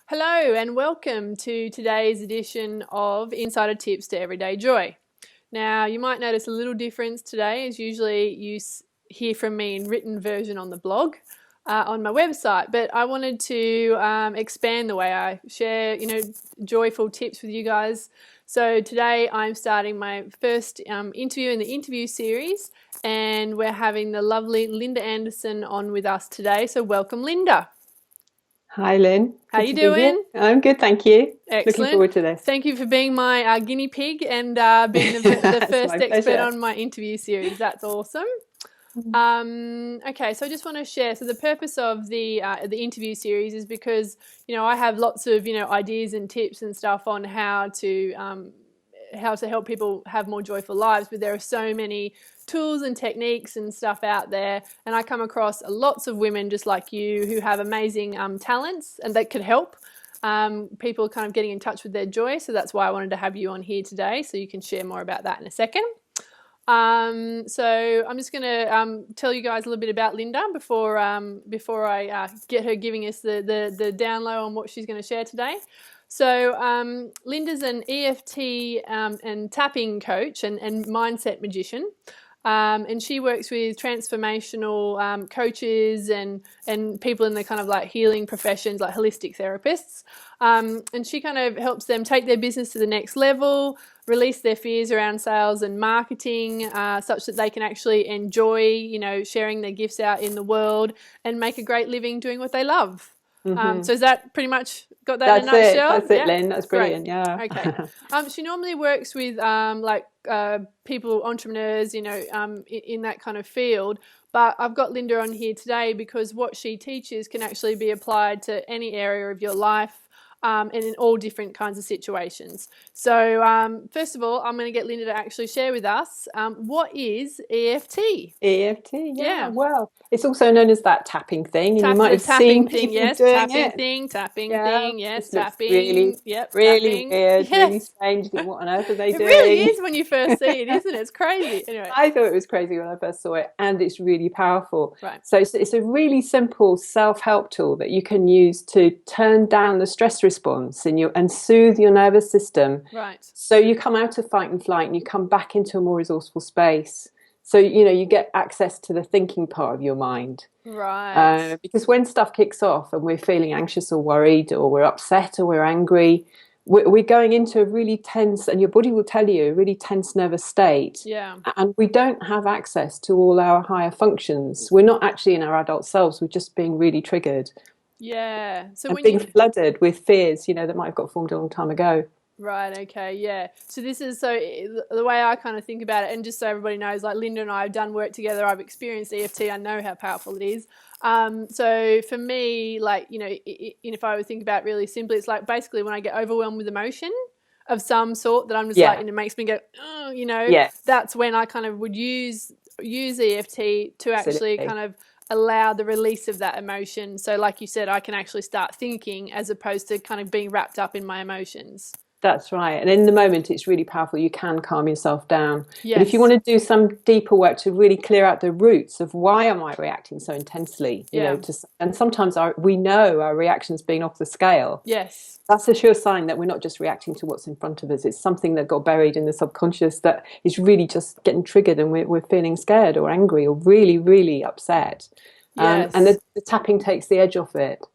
Hello and welcome to today's edition of Insider Tips to Everyday Joy. Now, you might notice a little difference today, as usually you hear from me in written version on the blog, on my website, but I wanted to expand the way I share, joyful tips with you guys. So today I'm starting my first interview in the interview series, and we're having the lovely Linda Anderson on with us today. So welcome, Linda. Hi, Lynn. How Good you to be here. doing? I'm good, thank you. Looking Excellent. forward to this. Thank you for being my guinea pig and being the It's first my expert pleasure. on my interview series. That's awesome. Okay, so I just want to share. So the purpose of the interview series is because I have lots of ideas and tips and stuff on how to help people have more joyful lives, but there are so many tools and techniques and stuff out there, and I come across lots of women just like you who have amazing talents and that could help people kind of getting in touch with their joy. So that's why I wanted to have you on here today, so you can share more about that in a second. So I'm just going to tell you guys a little bit about Linda before I get her giving us the down low on what she's going to share today. So Linda's an EFT and tapping coach and mindset magician. And she works with transformational coaches and people in the kind of like healing professions, like holistic therapists. And she kind of helps them take their business to the next level, release their fears around sales and marketing, such that they can actually enjoy, sharing their gifts out in the world and make a great living doing what they love. So is that pretty much got that in a That's it. nutshell? That's it, Yeah, Lynn. That's great. brilliant. Yeah. Okay. She normally works with people, entrepreneurs, in that kind of field. But I've got Linda on here today because what she teaches can actually be applied to any area of your life. And in all different kinds of situations. So first of all, I'm going to get Linda to actually share with us what is EFT? EFT, yeah. Yeah. Well, it's also known as that tapping thing, and you might The have seen tapping thing, people yes. doing Tapping it. thing, tapping Yeah, thing, yes. this looks really, Tapping, yep, really tapping, weird, really yes. strange. You think, what on earth are they It really doing? is when you first see it, isn't it? It's crazy. Anyway, I thought it was crazy when I first saw it, and it's really powerful. right. So it's a really simple self-help tool that you can use to turn down the stress response and soothe your nervous system. Right. So you come out of fight and flight and you come back into a more resourceful space. So you get access to the thinking part of your mind. Right. Because when stuff kicks off and we're feeling anxious or worried or we're upset or we're angry, we're going into a really tense, and your body will tell you, a really tense nervous state. Yeah. And we don't have access to all our higher functions. We're not actually in our adult selves. We're just being really triggered Yeah. So and when being you flooded with fears, that might have got formed a long time ago. Right, okay, yeah. So this is the way I kind of think about it, and just so everybody knows, like Linda and I have done work together. I've experienced EFT. I know how powerful it is. So for me, like, if I would think about it really simply, it's like basically when I get overwhelmed with emotion of some sort that I'm just like, Yeah. and it makes me go, oh, Yes. that's when I kind of would use EFT to actually Absolutely. kind of allow the release of that emotion. So like you said, I can actually start thinking as opposed to kind of being wrapped up in my emotions. That's right. And in the moment, it's really powerful. You can calm yourself down. But if you want Yes. to do some deeper work to really clear out the roots of why am I reacting so intensely, Yeah. and sometimes we know our reaction's been off the scale. Yes. That's a sure sign that we're not just reacting to what's in front of us. It's something that got buried in the subconscious that is really just getting triggered, and we're feeling scared or angry or really, really upset. And Yes. the tapping takes the edge off it.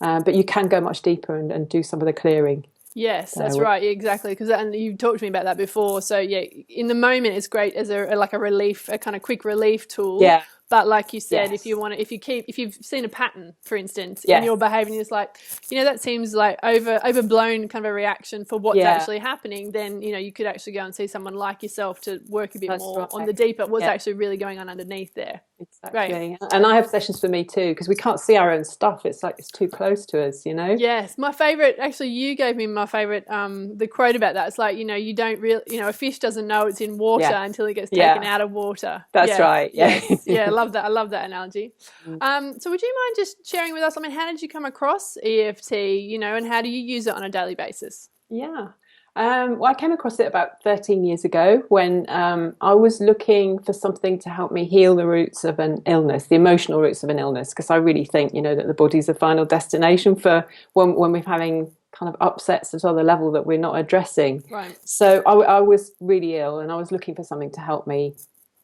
But you can go much deeper and do some of the clearing. Yes, that's So, right. Yeah, exactly. And you talked to me about that before. So yeah, in the moment, it's great as like a relief, a kind of quick relief tool. yeah, But like you said, if you yes, want to, if you've seen a pattern, for instance, in yes, your behaviour, and it's like, that seems like overblown kind of a reaction for what's yeah, actually happening, then you could actually go and see someone like yourself to work a bit that's more on right. the deeper, what's Yeah, actually really going on underneath there. Great. exactly. And I have sessions for me too, because we can't see our own stuff. It's like it's too close to us. Yes, my favorite. Actually, you gave me my favorite. The quote about that. It's like you don't really. A fish doesn't know it's in water Yeah, until it gets taken yeah, out of water. that's Yeah. right. Yeah. Yes. Yeah. I love that. I love that analogy. So would you mind just sharing with us? I mean, how did you come across EFT? And how do you use it on a daily basis? Yeah. Well, I came across it about 13 years ago when I was looking for something to help me heal the roots of an illness, the emotional roots of an illness, because I really think, that the body's a final destination for when we're having kind of upsets at other level that we're not addressing. Right. So I was really ill and I was looking for something to help me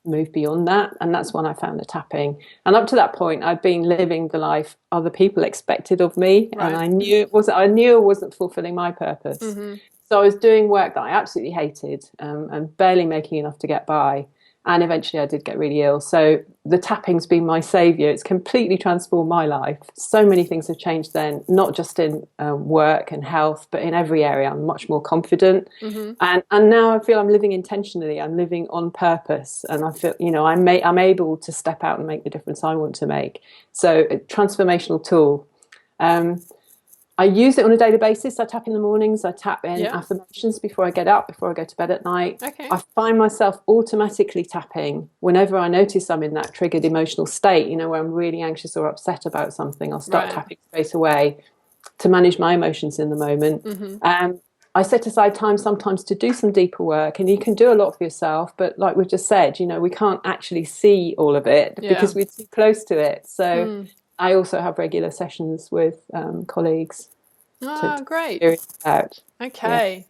move beyond that. And that's when I found the tapping. And up to that point, I'd been living the life other people expected of me. Right. And I knew it wasn't fulfilling my purpose. Mm-hmm. So I was doing work that I absolutely hated and barely making enough to get by. And eventually I did get really ill. So the tapping's been my savior. It's completely transformed my life. So many things have changed then, not just in work and health, but in every area. I'm much more confident. Mm-hmm. And now I feel I'm living intentionally. I'm living on purpose. And I feel, I'm able to step out and make the difference I want to make. So a transformational tool. I use it on a daily basis. I tap in the mornings. I tap in affirmations before I get up, before I go to bed at night. Okay. I find myself automatically tapping whenever I notice I'm in that triggered emotional state, where I'm really anxious or upset about something. I'll start tapping straight away to manage my emotions in the moment. Mm-hmm. I set aside time sometimes to do some deeper work, and you can do a lot for yourself. But like we've just said, we can't actually see all of it because we're too close to it. So I also have regular sessions with colleagues. Oh, great. Out. Okay.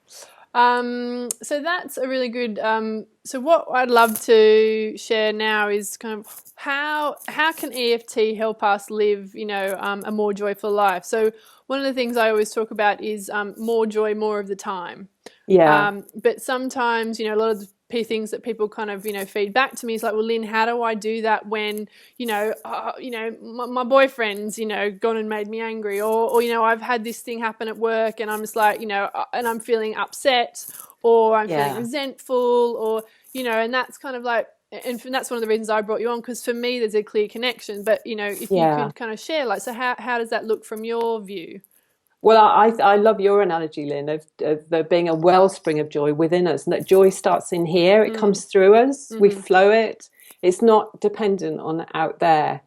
Yeah. So that's a really good. So what I'd love to share now is kind of how can EFT help us live, a more joyful life. So one of the things I always talk about is more joy, more of the time. Yeah. But sometimes, a lot of the things that people kind of, feed back to me is like, well, Lynn, how do I do that when, my boyfriend's, gone and made me angry, or I've had this thing happen at work and I'm just like, and I'm feeling upset, or I'm feeling resentful, or, and that's kind of like, and that's one of the reasons I brought you on, because for me, there's a clear connection. But, if you could kind of share, like, so how does that look from your view? Well, I love your analogy, Lynn, of there being a wellspring of joy within us, and that joy starts in here. It comes through us. We flow it. It's not dependent on out there.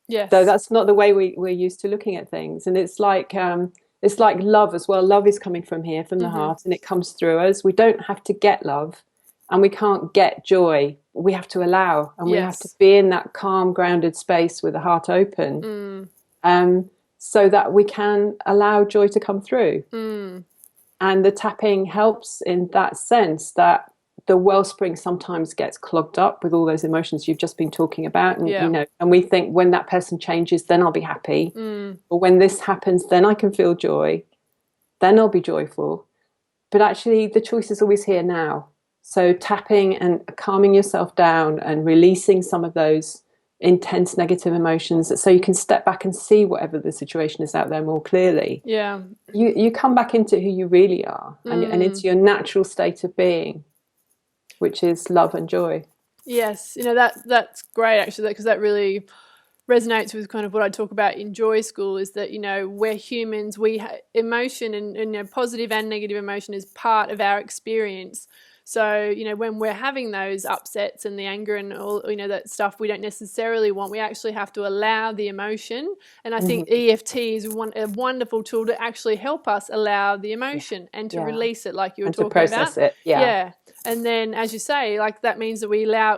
Yes. So that's not the way we're used to looking at things. And it's like love as well. Love is coming from here, from the heart, and it comes through us. We don't have to get love, and we can't get joy. We have to allow, and we have to be in that calm, grounded space with the heart open. So that we can allow joy to come through. And the tapping helps in that sense, that the wellspring sometimes gets clogged up with all those emotions you've just been talking about. And, and we think when that person changes, then I'll be happy. Or when this happens, then I can feel joy. Then I'll be joyful. But actually, the choice is always here now. So tapping and calming yourself down and releasing some of those intense negative emotions, so you can step back and see whatever the situation is out there more clearly. You come back into who you really are, and into your natural state of being, which is love and joy. Yes, that's great actually, because that really resonates with kind of what I talk about in Joy School, is that we're humans, emotion and positive and negative emotion is part of our experience. So, when we're having those upsets and the anger and all, that stuff we don't necessarily want, we actually have to allow the emotion. And I think EFT is a wonderful tool to actually help us allow the emotion and to release it, like you were talking about. To process it, Yeah. And then, as you say, like that means that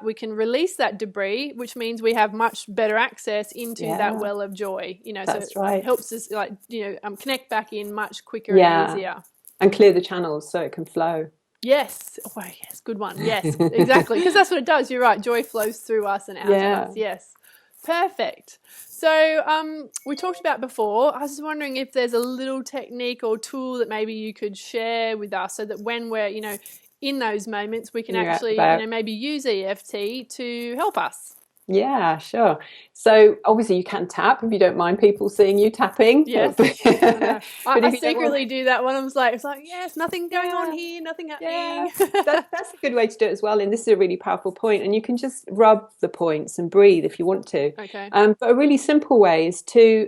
we can release that debris, which means we have much better access into that well of joy. That's so right. It helps us connect back in much quicker and easier. And clear the channels so it can flow. Yes. Oh, yes. Good one. Yes, exactly. Because that's what it does. You're right. Joy flows through us and out of us. Yes. Perfect. So we talked about before. I was just wondering if there's a little technique or tool that maybe you could share with us, so that when we're, in those moments, we can actually, maybe use EFT to help us. Yeah, sure. So obviously you can tap if you don't mind people seeing you tapping. Yes. I secretly do that when it's like, yes, nothing going on here, nothing happening. That's a good way to do it as well. And this is a really powerful point. And you can just rub the points and breathe if you want to. Okay. But a really simple way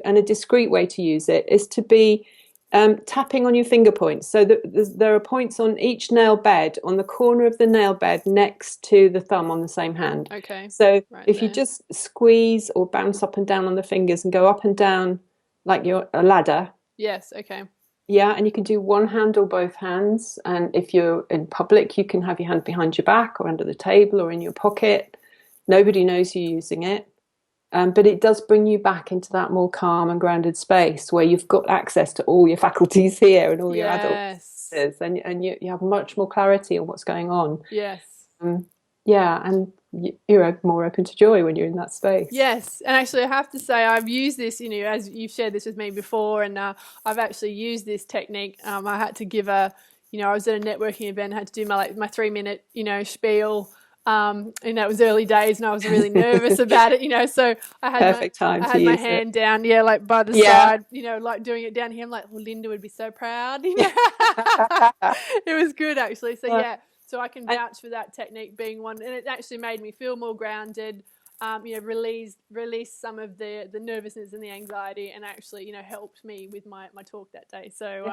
and a discreet way to use it is to be tapping on your finger points. So there are points on each nail bed, on the corner of the nail bed next to the thumb on the same hand. Okay. So if you just squeeze or bounce up and down on the fingers and go up and down like you're a ladder. Yes, okay. Yeah, and you can do one hand or both hands. And if you're in public, you can have your hand behind your back or under the table or in your pocket. Nobody knows you're using it. But it does bring you back into that more calm and grounded space where you've got access to all your faculties here and all your adult Yes. senses, and you have much more clarity on what's going on. Yes. Um, yeah, and you're more open to joy when you're in that space. Yes, and actually, I have to say, I've used this. As you've shared this with me before, and I've actually used this technique. I had to give I was at a networking event, I had to do my 3 minute, spiel. And that was early days, and I was really nervous about it. So Perfect time I to had my use it. hand down, yeah, like by the Yeah. side, like doing it down here. I'm like, well, Linda would be so proud. It was good actually. So yeah, so I can vouch for that technique being one, and it actually made me feel more grounded. Release some of the nervousness and the anxiety, and actually, helped me with my talk that day. So It's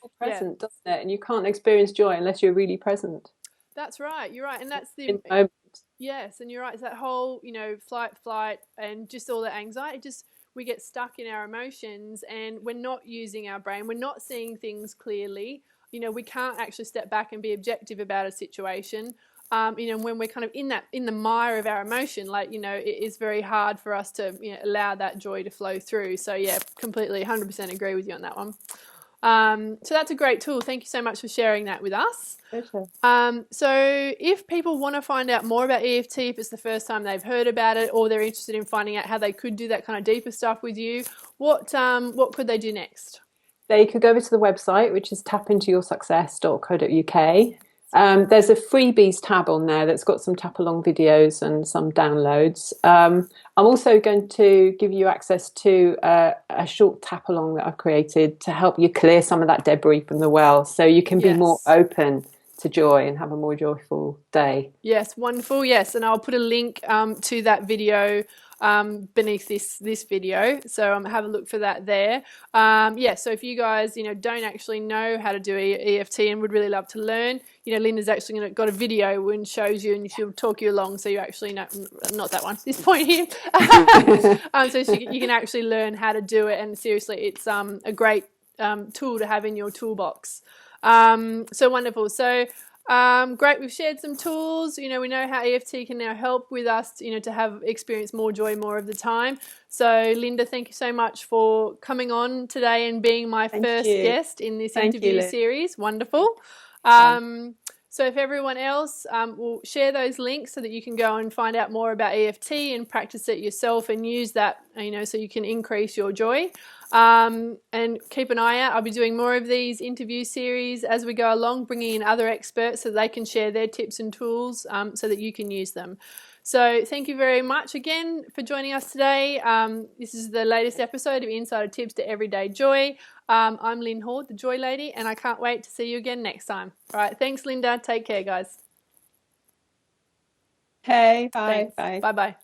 all yeah, present, doesn't it? And you can't experience joy unless you're really present that's right. You're right, and that's in the the moment. yes, and you're right. It's that whole, flight, and just all the anxiety. Just we get stuck in our emotions, and we're not using our brain. We're not seeing things clearly. We can't actually step back and be objective about a situation. When we're kind of in the mire of our emotion, it is very hard for us to allow that joy to flow through. So yeah, completely, 100% agree with you on that one. So that's a great tool. Thank you so much for sharing that with us. Pleasure. So if people want to find out more about EFT, if it's the first time they've heard about it, or they're interested in finding out how they could do that kind of deeper stuff with you, what could they do next? They could go over to the website, which is tapintoyoursuccess.co.uk. There's a freebies tab on there that's got some tap along videos and some downloads. I'm also going to give you access to a short tap along that I've created to help you clear some of that debris from the well, so you can be more Yes. open to joy and have a more joyful day. Yes, wonderful. Yes, and I'll put a link to that video beneath this video, so have a look for that there. So if you guys don't actually know how to do EFT and would really love to learn, Linda's actually got a video and shows you, and she'll talk you along, so you actually know, not that one, this point here. So you can actually learn how to do it, and seriously, it's a great tool to have in your toolbox. So wonderful. So great. We've shared some tools. We know how EFT can now help with us, to have experience more joy more of the time. So Linda, thank you so much for coming on today and being my first guest in this interview series. Wonderful. So if everyone else will share those links so that you can go and find out more about EFT and practice it yourself and use that, so you can increase your joy. And keep an eye out. I'll be doing more of these interview series as we go along, bringing in other experts so they can share their tips and tools so that you can use them. So thank you very much again for joining us today. This is the latest episode of Insider Tips to Everyday Joy. I'm Lynn Hord, the Joy Lady, and I can't wait to see you again next time. All right, thanks, Linda. Take care, guys. Hey, bye. Thanks. Bye. Bye-bye.